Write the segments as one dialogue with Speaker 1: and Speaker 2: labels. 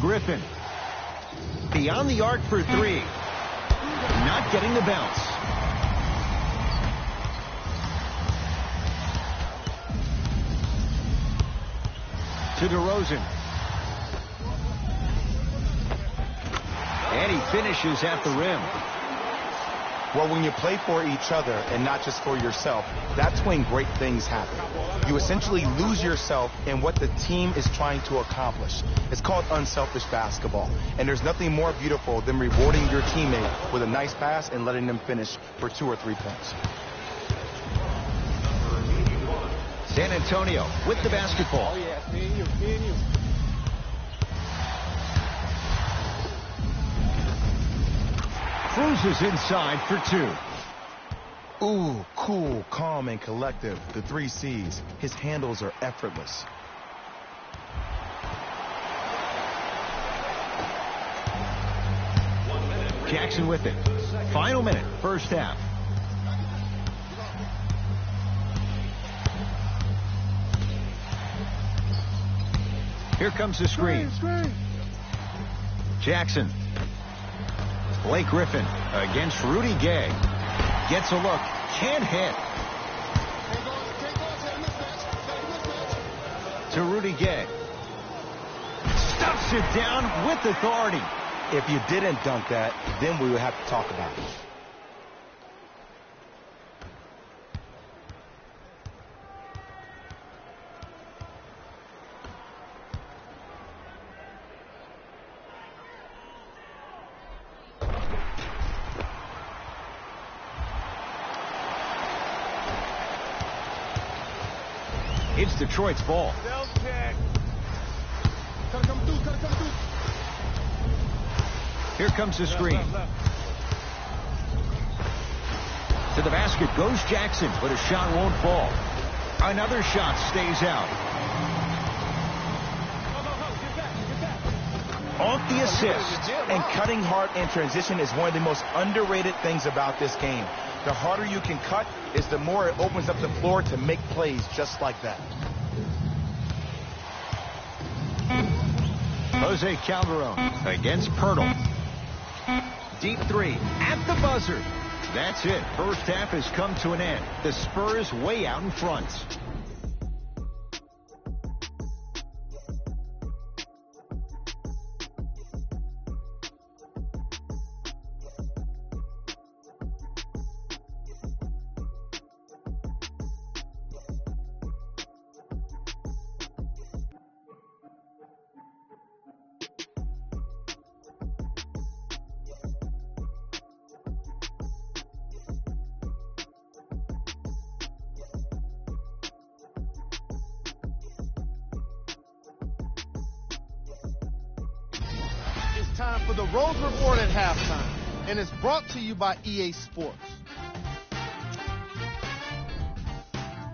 Speaker 1: Griffin. Beyond the arc for three. Not getting the bounce. To DeRozan. And he finishes at the rim.
Speaker 2: Well, when you play for each other and not just for yourself, that's when great things happen. You essentially lose yourself in what the team is trying to accomplish. It's called unselfish basketball. And there's nothing more beautiful than rewarding your teammate with a nice pass and letting them finish for 2 or 3 points.
Speaker 1: San Antonio with the basketball.
Speaker 3: Oh, yeah, me and you.
Speaker 1: Cruises inside for 2.
Speaker 2: Ooh, cool, calm, and collective. The 3 C's. His handles are effortless.
Speaker 1: Jackson with it. Final minute, first half. Here comes the screen. Jackson. Blake Griffin against Rudy Gay. Gets a look. Can't hit. To Rudy Gay. Stuffs it down with authority.
Speaker 2: If you didn't dunk that, then we would have to talk about it.
Speaker 1: It's Detroit's ball. Here comes the screen. To the basket goes Jackson, but a shot won't fall. Another shot stays out. Off the assist.
Speaker 2: And cutting hard in transition is one of the most underrated things about this game. The harder you can cut is the more it opens up the floor to make plays just like that.
Speaker 1: Jose Calderon against Pirtle. Deep 3 at the buzzer. That's it. First half has come to an end. The Spurs way out in front.
Speaker 3: Time for the Rose Report at halftime, and it's brought to you by EA Sports.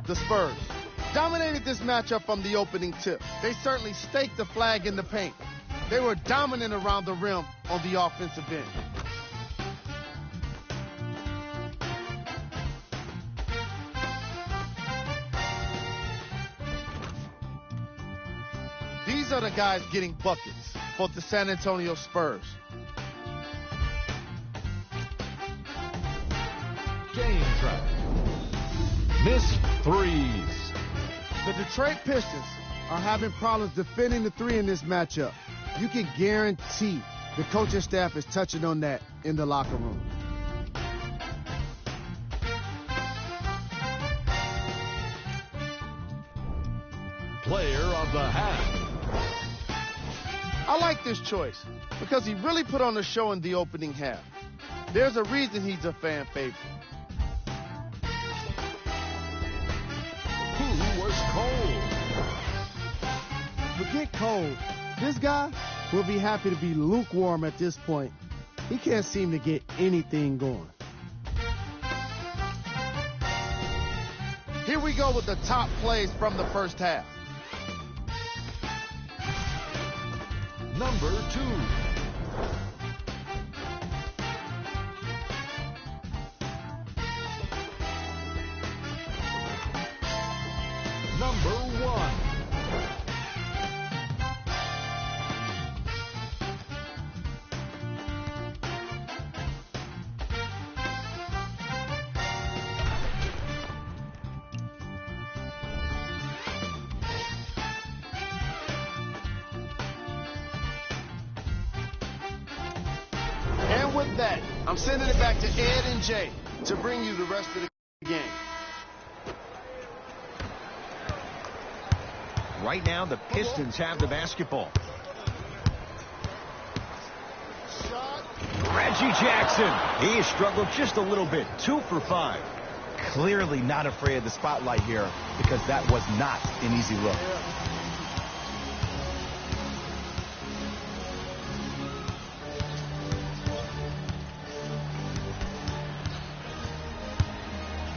Speaker 3: The Spurs dominated this matchup from the opening tip. They certainly staked the flag in the paint. They were dominant around the rim on the offensive end. These are the guys getting buckets for the San Antonio Spurs.
Speaker 4: Game track. Missed threes.
Speaker 3: The Detroit Pistons are having problems defending the 3 in this matchup. You can guarantee the coaching staff is touching on that in the locker room.
Speaker 4: Player of the half.
Speaker 3: I like this choice because he really put on a show in the opening half. There's a reason he's a fan favorite.
Speaker 4: Who was cold?
Speaker 3: Forget cold. This guy will be happy to be lukewarm at this point. He can't seem to get anything going. Here we go with the top plays from the first half.
Speaker 4: Number 2. Number 1.
Speaker 3: with that, I'm sending it back to Ed and Jay to bring you the rest of the game.
Speaker 1: Right now, the Pistons have the basketball. Reggie Jackson. He has struggled just a little bit. 2 for 5.
Speaker 2: Clearly not afraid of the spotlight here because that was not an easy look.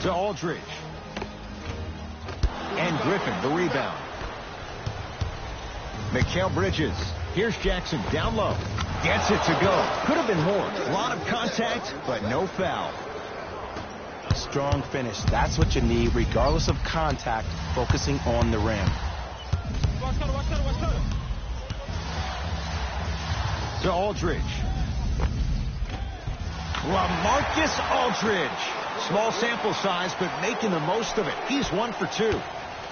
Speaker 1: To Aldridge. And Griffin, the rebound. Mikal Bridges. Here's Jackson down low. Gets it to go. Could have been more. A lot of contact, but no foul.
Speaker 2: Strong finish. That's what you need, regardless of contact, focusing on the rim.
Speaker 1: To Aldridge. LaMarcus Aldridge. Small sample size, but making the most of it. He's 1 for 2.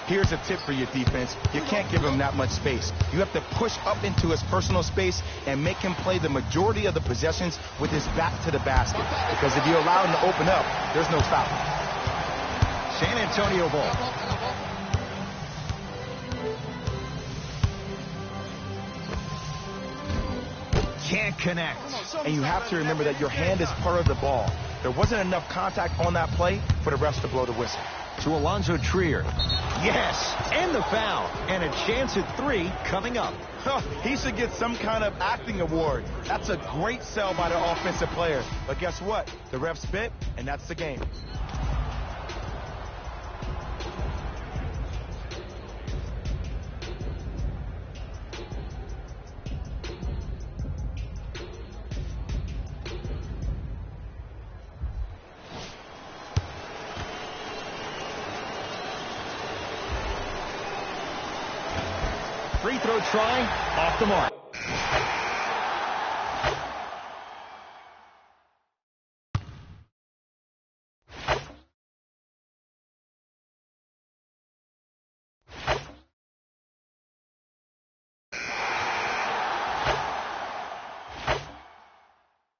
Speaker 2: Here's a tip for your defense. You can't give him that much space. You have to push up into his personal space and make him play the majority of the possessions with his back to the basket. Because if you allow him to open up, there's no foul.
Speaker 1: San Antonio ball. Can't connect.
Speaker 2: And you have to remember that your hand is part of the ball. There wasn't enough contact on that play for the refs to blow the whistle.
Speaker 1: To Alonzo Trier. Yes, and the foul. And a chance at 3 coming up.
Speaker 2: He should get some kind of acting award. That's a great sell by the offensive player. But guess what? The refs spit, and that's the game.
Speaker 1: Free throw try, off the mark.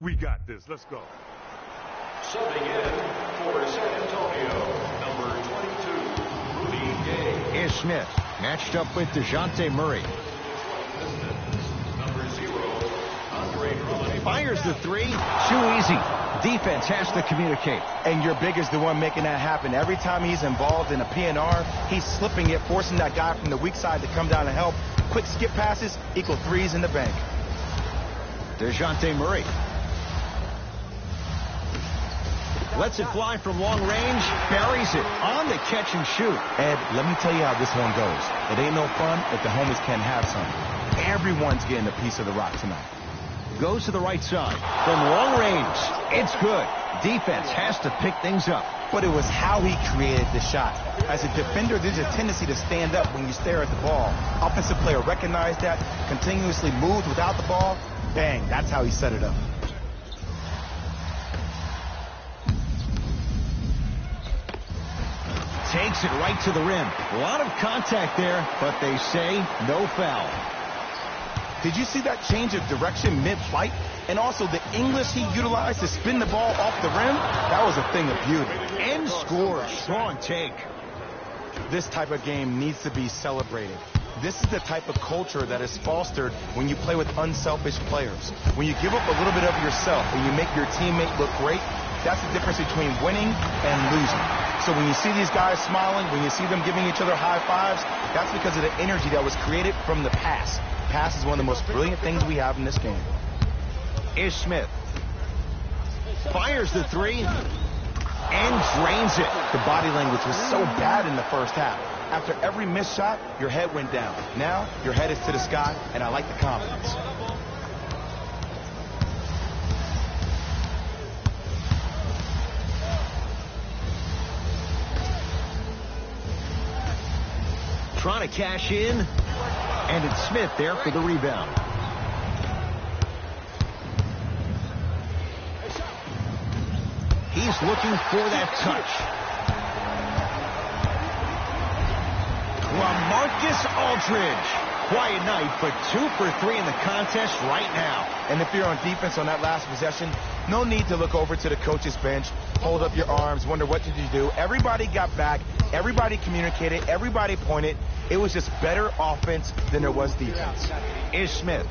Speaker 4: We got this. Let's go.
Speaker 5: Subbing in for San Antonio, number 22, Rudy Gay.
Speaker 1: Is Smith matched up with DeJounte Murray.
Speaker 5: Number 0, Andre Drummond.
Speaker 1: Fires the 3. Too easy. Defense has to communicate.
Speaker 2: And your big is the one making that happen. Every time he's involved in a PNR, he's slipping it, forcing that guy from the weak side to come down and help. Quick skip passes equal 3s in the bank.
Speaker 1: DeJounte Murray. Lets it fly from long range, buries it on the catch and shoot.
Speaker 2: Ed, let me tell you how this one goes. It ain't no fun if the homies can't have some. Everyone's getting a piece of the rock tonight.
Speaker 1: Goes to the right side. From long range, it's good. Defense has to pick things up.
Speaker 2: But it was how he created the shot. As a defender, there's a tendency to stand up when you stare at the ball. Offensive player recognized that, continuously moved without the ball. Bang, that's how he set it up.
Speaker 1: Takes it right to the rim. A lot of contact there, but they say no foul.
Speaker 2: Did you see that change of direction mid-flight? And also the English he utilized to spin the ball off the rim? That was a thing of beauty.
Speaker 1: And scores. Strong take.
Speaker 2: This type of game needs to be celebrated. This is the type of culture that is fostered when you play with unselfish players. When you give up a little bit of yourself and you make your teammate look great, that's the difference between winning and losing. So when you see these guys smiling, when you see them giving each other high fives, that's because of the energy that was created from the pass. Pass is one of the most brilliant things we have in this game.
Speaker 1: Is Smith. Fires the 3 and drains it.
Speaker 2: The body language was so bad in the first half. After every missed shot, your head went down. Now, your head is to the sky, and I like the confidence.
Speaker 1: Trying to cash in, and it's Smith there for the rebound. He's looking for that touch. LaMarcus Aldridge. quiet night, but 2 for 3 in the contest right now.
Speaker 2: And if you're on defense on that last possession, no need to look over to the coach's bench, hold up your arms, wonder what did you do. Everybody got back. Everybody communicated. Everybody pointed. It was just better offense than there was defense.
Speaker 1: Is Smith.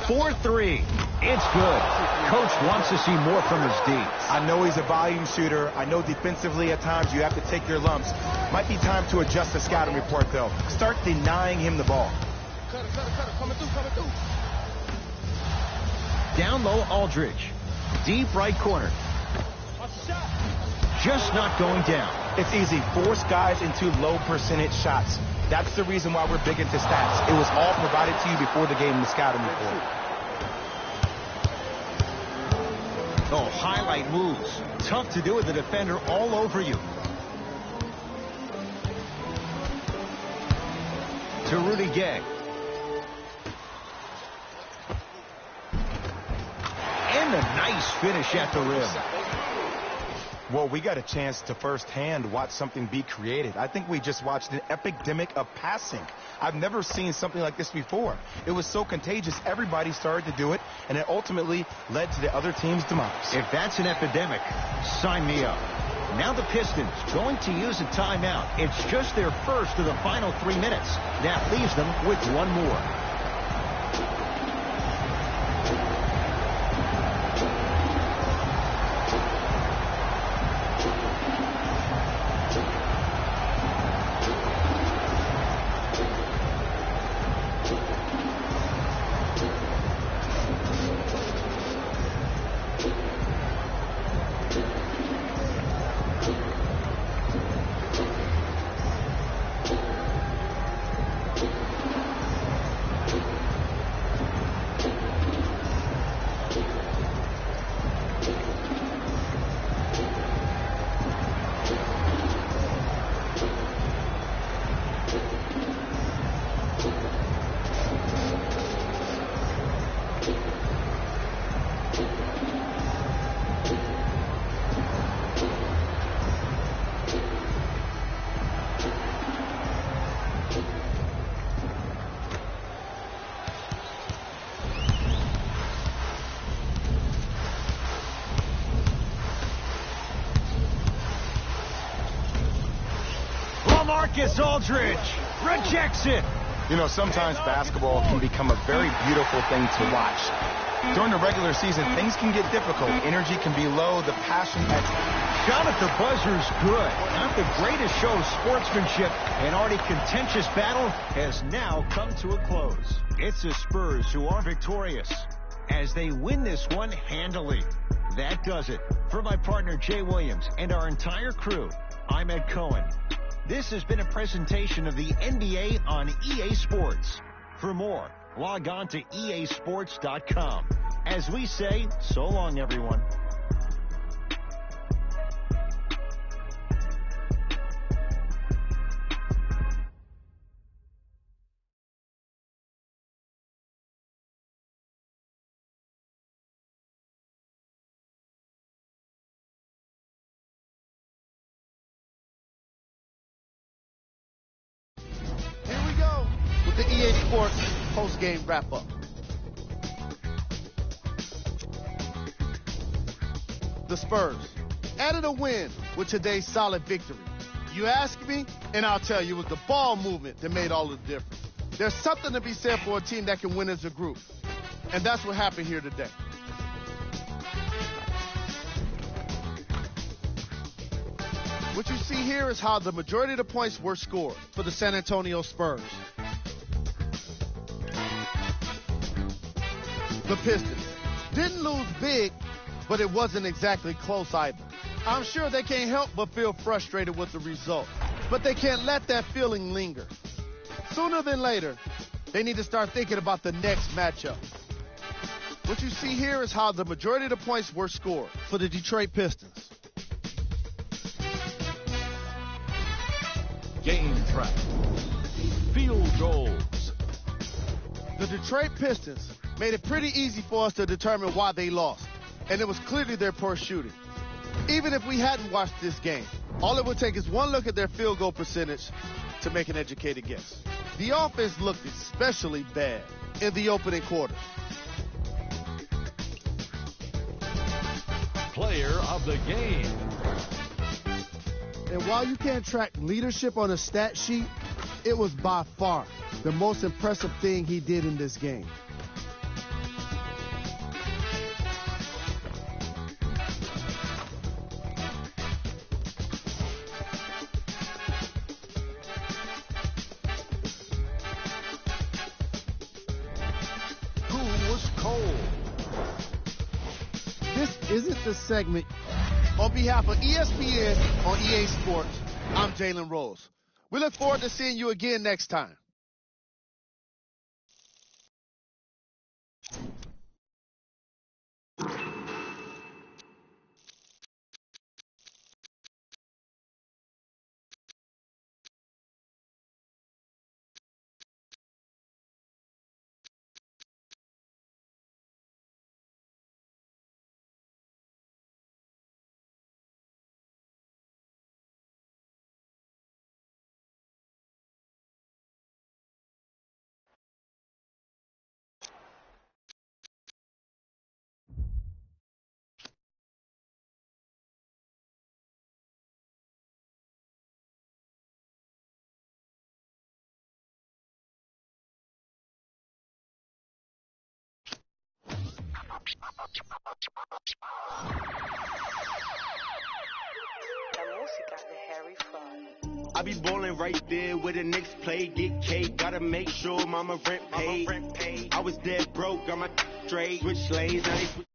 Speaker 1: 4-3. It's good. Coach wants to see more from his D.
Speaker 2: I know he's a volume shooter. I know defensively at times you have to take your lumps. Might be time to adjust the scouting report, though. Start denying him the ball.
Speaker 3: Coming through.
Speaker 1: Down low, Aldridge. Deep right corner. Just not going down.
Speaker 2: It's easy. Force guys into low percentage shots. That's the reason why we're big into stats. It was all provided to you before the game in the scouting report.
Speaker 1: Oh, highlight moves. Tough to do with the defender all over you. To Rudy Gay. And a nice finish at the rim.
Speaker 2: Well, we got a chance to firsthand watch something be created. I think we just watched an epidemic of passing. I've never seen something like this before. It was so contagious, everybody started to do it, and it ultimately led to the other team's demise.
Speaker 1: If that's an epidemic, sign me up. Now the Pistons going to use a timeout. It's just their first of the final 3 minutes. That leaves them with one more. Marcus Aldridge rejects it.
Speaker 2: You know, sometimes basketball can become a very beautiful thing to watch. During the regular season, things can get difficult. Energy can be low. The passion
Speaker 1: Shot at the buzzer's good. Not the greatest show of sportsmanship. An already contentious battle has now come to a close. It's the Spurs who are victorious as they win this one handily. That does it. For my partner Jay Williams and our entire crew, I'm Ed Cohen. This has been a presentation of the NBA on EA Sports. For more, log on to easports.com. As we say, so long, everyone.
Speaker 3: The EA Sports post-game wrap-up. The Spurs added a win with today's solid victory. You ask me, and I'll tell you, it was the ball movement that made all the difference. There's something to be said for a team that can win as a group, and that's what happened here today. What you see here is how the majority of the points were scored for the San Antonio Spurs. The Pistons didn't lose big, but it wasn't exactly close either. I'm sure they can't help but feel frustrated with the result, but they can't let that feeling linger. Sooner than later, they need to start thinking about the next matchup. What you see here is how the majority of the points were scored for the Detroit Pistons.
Speaker 4: Game track. Field goals.
Speaker 3: The Detroit Pistons made it pretty easy for us to determine why they lost, and it was clearly their poor shooting. Even if we hadn't watched this game, all it would take is one look at their field goal percentage to make an educated guess. The offense looked especially bad in the opening quarter.
Speaker 4: Player of the game.
Speaker 6: And while you can't track leadership on a stat sheet, it was by far the most impressive thing he did in this game.
Speaker 4: Who was cold?
Speaker 6: This isn't the segment.
Speaker 3: On behalf of ESPN on EA Sports, I'm Jalen Rose. We look forward to seeing you again next time.
Speaker 7: I be ballin' right there where the next play, get cake, gotta make sure mama rent paid. I was dead broke, got my straight, switch lanes, now they switch